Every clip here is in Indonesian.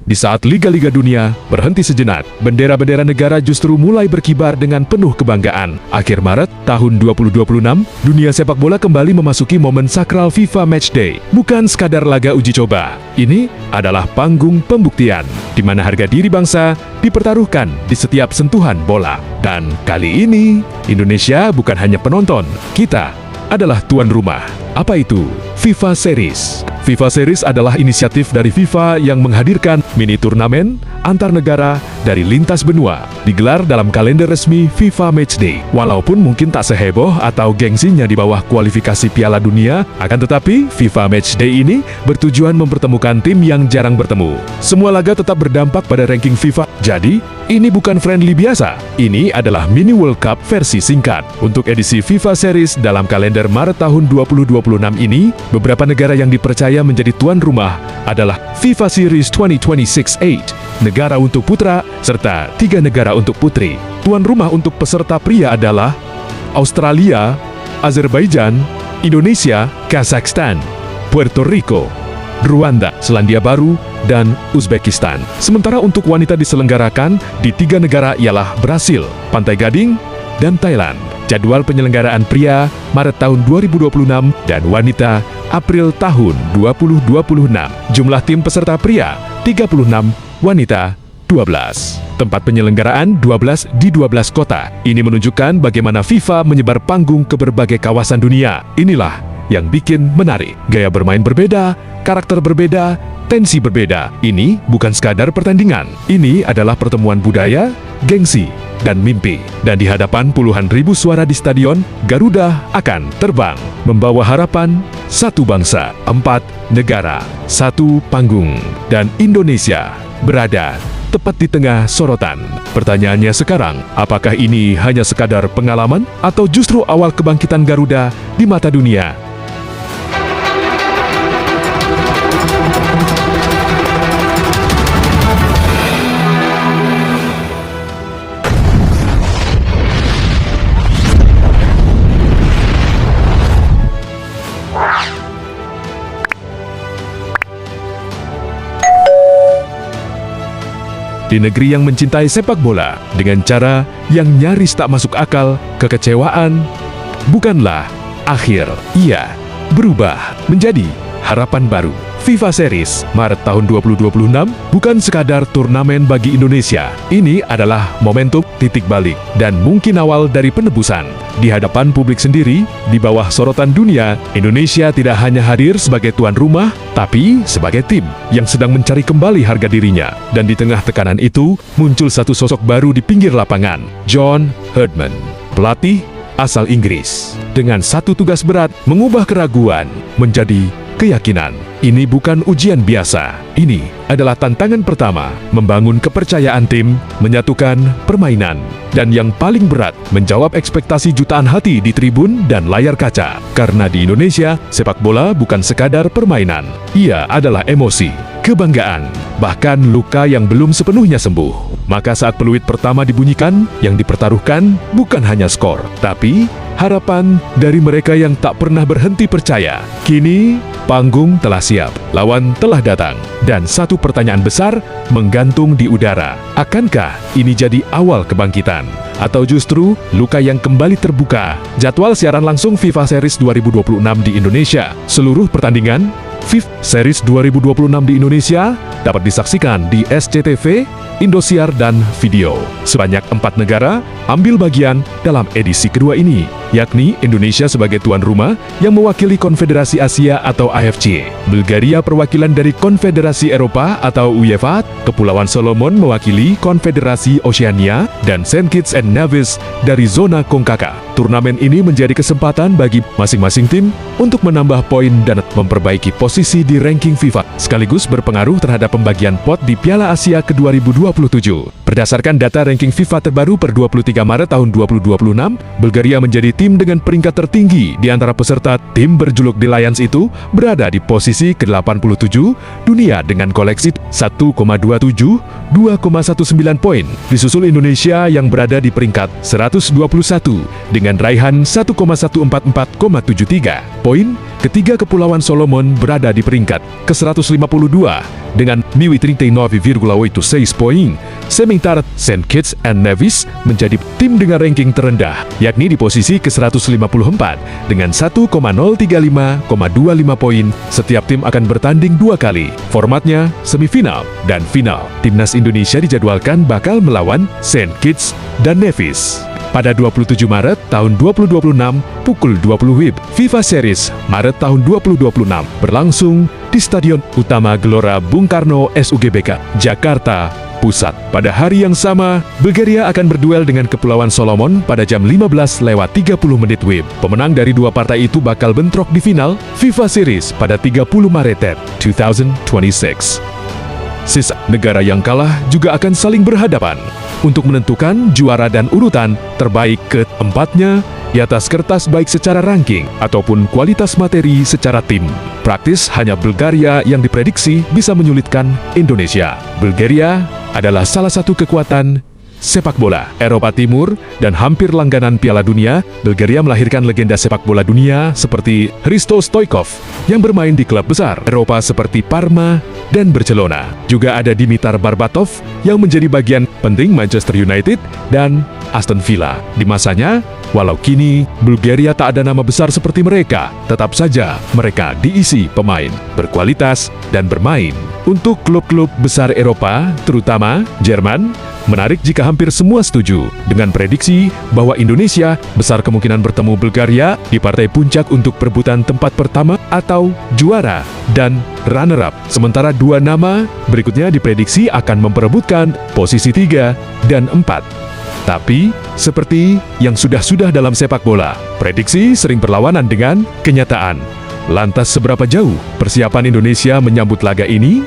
Di saat liga-liga dunia berhenti sejenak, bendera-bendera negara justru mulai berkibar dengan penuh kebanggaan. Akhir Maret tahun 2026, dunia sepak bola kembali memasuki momen sakral FIFA Matchday. Bukan sekadar laga uji coba, ini adalah panggung pembuktian, di mana harga diri bangsa dipertaruhkan di setiap sentuhan bola. Dan kali ini, Indonesia bukan hanya penonton, kita adalah tuan rumah. Apa itu? FIFA Series. FIFA Series adalah inisiatif dari FIFA yang menghadirkan mini turnamen antar negara dari lintas benua, digelar dalam kalender resmi FIFA Matchday. Walaupun mungkin tak seheboh atau gengsinya di bawah kualifikasi Piala Dunia, akan tetapi FIFA Matchday ini bertujuan mempertemukan tim yang jarang bertemu. Semua laga tetap berdampak pada ranking FIFA. Jadi, ini bukan friendly biasa. Ini adalah mini World Cup versi singkat. Untuk edisi FIFA Series dalam kalender Maret tahun 2026 ini, beberapa negara yang dipercaya menjadi tuan rumah adalah FIFA Series 2026-8, negara untuk putra, serta 3 negara untuk putri. Tuan rumah untuk peserta pria adalah Australia, Azerbaijan, Indonesia, Kazakhstan, Puerto Rico, Rwanda, Selandia Baru, dan Uzbekistan. Sementara untuk wanita diselenggarakan di 3 negara ialah Brasil, Pantai Gading, dan Thailand. Jadwal penyelenggaraan pria Maret tahun 2026 dan wanita April tahun 2026. Jumlah tim peserta pria 36, wanita 12. Tempat penyelenggaraan 12 di 12 kota. Ini menunjukkan bagaimana FIFA menyebar panggung ke berbagai kawasan dunia. Inilah yang bikin menarik. Gaya bermain berbeda, karakter berbeda, tensi berbeda. Ini bukan sekadar pertandingan. Ini adalah pertemuan budaya, gengsi, dan mimpi. Dan di hadapan puluhan ribu suara di stadion, Garuda akan terbang, membawa harapan satu bangsa, 4 negara, 1 panggung. Dan Indonesia berada tepat di tengah sorotan. Pertanyaannya sekarang, apakah ini hanya sekadar pengalaman atau justru awal kebangkitan Garuda di mata dunia? Di negeri yang mencintai sepak bola dengan cara yang nyaris tak masuk akal, kekecewaan bukanlah akhir. Ia berubah menjadi harapan baru. FIFA Series Maret tahun 2026 bukan sekadar turnamen bagi Indonesia. Ini adalah momentum titik balik dan mungkin awal dari penebusan. Di hadapan publik sendiri, di bawah sorotan dunia, Indonesia tidak hanya hadir sebagai tuan rumah, tapi sebagai tim yang sedang mencari kembali harga dirinya. Dan di tengah tekanan itu, muncul satu sosok baru di pinggir lapangan, John Herdman, pelatih asal Inggris. Dengan satu tugas berat, mengubah keraguan menjadi keyakinan. Ini bukan ujian biasa. Ini adalah tantangan pertama, membangun kepercayaan tim, menyatukan permainan, dan yang paling berat, menjawab ekspektasi jutaan hati di tribun dan layar kaca. Karena di Indonesia, sepak bola bukan sekadar permainan. Ia adalah emosi, kebanggaan, bahkan luka yang belum sepenuhnya sembuh. Maka saat peluit pertama dibunyikan, yang dipertaruhkan bukan hanya skor, tapi harapan dari mereka yang tak pernah berhenti percaya. Kini, panggung telah siap, lawan telah datang, dan satu pertanyaan besar menggantung di udara. Akankah ini jadi awal kebangkitan? Atau justru luka yang kembali terbuka? Jadwal siaran langsung FIFA Series 2026 di Indonesia. Seluruh pertandingan FIFA Series 2026 di Indonesia dapat disaksikan di SCTV, Indosiar, dan Video. Sebanyak 4 negara ambil bagian dalam edisi kedua ini, yakni Indonesia sebagai tuan rumah yang mewakili Konfederasi Asia atau AFC, Bulgaria perwakilan dari Konfederasi Eropa atau UEFA, Kepulauan Solomon mewakili Konfederasi Oceania, dan Saint Kitts and Nevis dari zona CONCACAF. Turnamen ini menjadi kesempatan bagi masing-masing tim untuk menambah poin dan memperbaiki posisi di ranking FIFA, sekaligus berpengaruh terhadap pembagian pot di Piala Asia ke 2027. Berdasarkan data ranking FIFA terbaru per 23 Maret tahun 2026, Bulgaria menjadi tim dengan peringkat tertinggi di antara peserta. Tim berjuluk The Lions itu berada di posisi ke-87 dunia dengan koleksi 1,27, 2,19 poin. Disusul Indonesia yang berada di peringkat 121 dengan raihan 1,144,73 poin Ketiga Kepulauan Solomon berada di peringkat ke-152 dengan 139,86 poin. Sementara Saint Kitts and Nevis menjadi tim dengan ranking terendah, yakni di posisi ke-154 dengan 1,035,25 poin. Setiap tim akan bertanding 2 kali. Formatnya semifinal dan final. Timnas Indonesia dijadwalkan bakal melawan Saint Kitts dan Nevis pada 27 Maret tahun 2026 pukul 20 WIB. FIFA Series Maret tahun 2026 berlangsung di Stadion Utama Gelora Bung Karno SUGBK, Jakarta Pusat. Pada hari yang sama, Bulgaria akan berduel dengan Kepulauan Solomon pada jam 15:30 WIB. Pemenang dari dua partai itu bakal bentrok di final FIFA Series pada 30 Maret 2026. Sisa negara yang kalah juga akan saling berhadapan untuk menentukan juara dan urutan terbaik keempatnya di atas kertas baik secara ranking ataupun kualitas materi secara tim. Praktis hanya Bulgaria yang diprediksi bisa menyulitkan Indonesia. Bulgaria adalah salah satu kekuatan sepak bola Eropa Timur dan hampir langganan Piala Dunia. Bulgaria melahirkan legenda sepak bola dunia seperti Hristo Stoichkov yang bermain di klub besar Eropa seperti Parma dan Barcelona. Juga ada Dimitar Berbatov yang menjadi bagian penting Manchester United dan Aston Villa. Di masanya, walau kini Bulgaria tak ada nama besar seperti mereka, tetap saja mereka diisi pemain berkualitas dan bermain untuk klub-klub besar Eropa, terutama Jerman. Menarik jika hampir semua setuju dengan prediksi bahwa Indonesia besar kemungkinan bertemu Bulgaria di partai puncak untuk perebutan tempat pertama atau juara dan runner-up. Sementara dua nama berikutnya diprediksi akan memperebutkan posisi 3 dan 4. Tapi, seperti yang sudah-sudah dalam sepak bola, prediksi sering berlawanan dengan kenyataan. Lantas seberapa jauh persiapan Indonesia menyambut laga ini?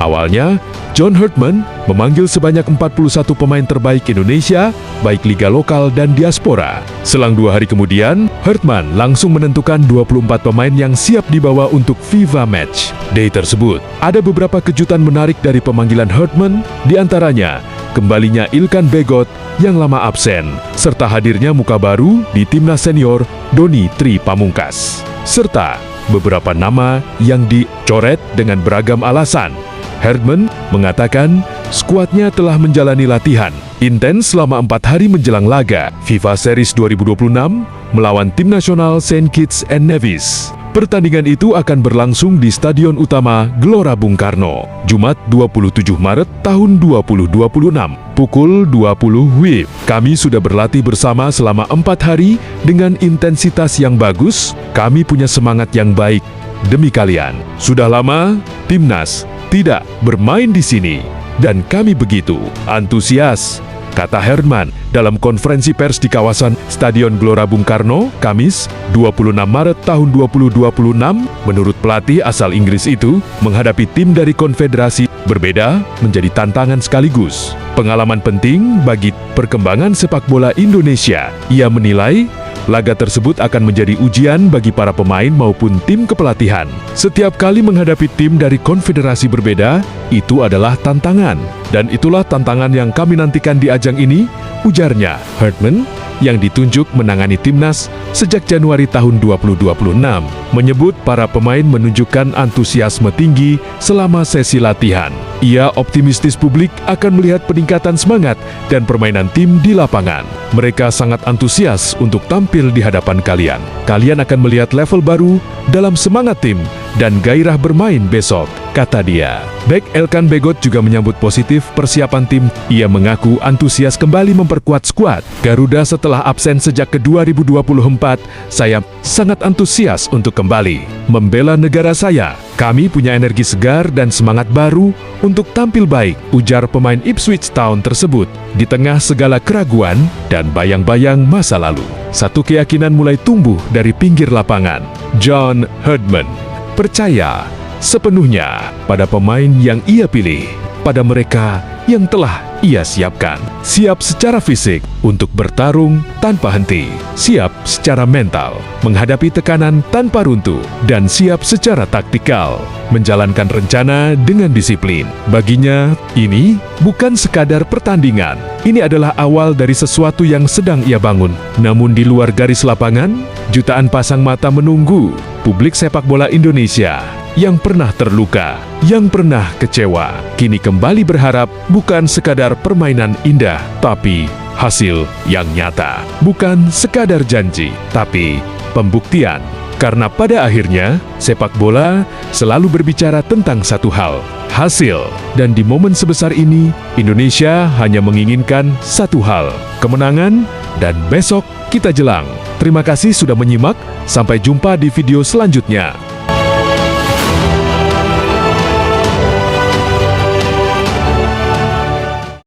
Awalnya, John Herdman memanggil sebanyak 41 pemain terbaik Indonesia, baik liga lokal dan diaspora. Selang 2 hari kemudian, Herdman langsung menentukan 24 pemain yang siap dibawa untuk FIFA Match Day tersebut. Ada beberapa kejutan menarik dari pemanggilan Herdman, diantaranya kembalinya Ilkan Begot yang lama absen, serta hadirnya muka baru di timnas senior Doni Tri Pamungkas, serta beberapa nama yang dicoret dengan beragam alasan. Herdman mengatakan skuadnya telah menjalani latihan intens selama 4 hari menjelang laga FIFA Series 2026 melawan tim nasional Saint Kitts and Nevis. Pertandingan itu akan berlangsung di Stadion Utama Gelora Bung Karno, Jumat 27 Maret tahun 2026, pukul 20 WIB. Kami sudah berlatih bersama selama 4 hari dengan intensitas yang bagus. Kami punya semangat yang baik demi kalian. Sudah lama timnas tidak bermain di sini, dan kami begitu antusias, kata Herdman dalam konferensi pers di kawasan Stadion Gelora Bung Karno, Kamis, 26 Maret tahun 2026. Menurut pelatih asal Inggris itu, menghadapi tim dari konfederasi berbeda menjadi tantangan sekaligus pengalaman penting bagi perkembangan sepak bola Indonesia. Ia menilai laga tersebut akan menjadi ujian bagi para pemain maupun tim kepelatihan. Setiap kali menghadapi tim dari konfederasi berbeda, itu adalah tantangan. Dan itulah tantangan yang kami nantikan di ajang ini, ujarnya Herdman, yang ditunjuk menangani timnas sejak Januari tahun 2026. Menyebut para pemain menunjukkan antusiasme tinggi selama sesi latihan. Ia optimistis publik akan melihat peningkatan semangat dan permainan tim di lapangan. Mereka sangat antusias untuk tampil di hadapan kalian. Kalian akan melihat level baru dalam semangat tim dan gairah bermain besok, kata dia. Bek Ilkan Begot juga menyambut positif persiapan tim. Ia mengaku antusias kembali memperkuat skuad Garuda setelah absen sejak ke 2024. Saya sangat antusias untuk kembali membela negara saya. Kami punya energi segar dan semangat baru untuk tampil baik, ujar pemain Ipswich Town tersebut di tengah segala keraguan dan bayang-bayang masa lalu. Satu keyakinan mulai tumbuh dari pinggir lapangan. John Herdman percaya sepenuhnya pada pemain yang ia pilih, pada mereka yang telah ia siapkan. Siap secara fisik untuk bertarung tanpa henti, siap secara mental menghadapi tekanan tanpa runtuh, dan siap secara taktikal menjalankan rencana dengan disiplin. Baginya, ini bukan sekadar pertandingan. Ini adalah awal dari sesuatu yang sedang ia bangun. Namun di luar garis lapangan, jutaan pasang mata menunggu publik sepak bola Indonesia yang pernah terluka, yang pernah kecewa, kini kembali berharap bukan sekadar permainan indah, tapi hasil yang nyata. Bukan sekadar janji, tapi pembuktian. Karena pada akhirnya, sepak bola selalu berbicara tentang satu hal, hasil. Dan di momen sebesar ini, Indonesia hanya menginginkan satu hal, kemenangan, dan besok kita jelang. Terima kasih sudah menyimak, sampai jumpa di video selanjutnya.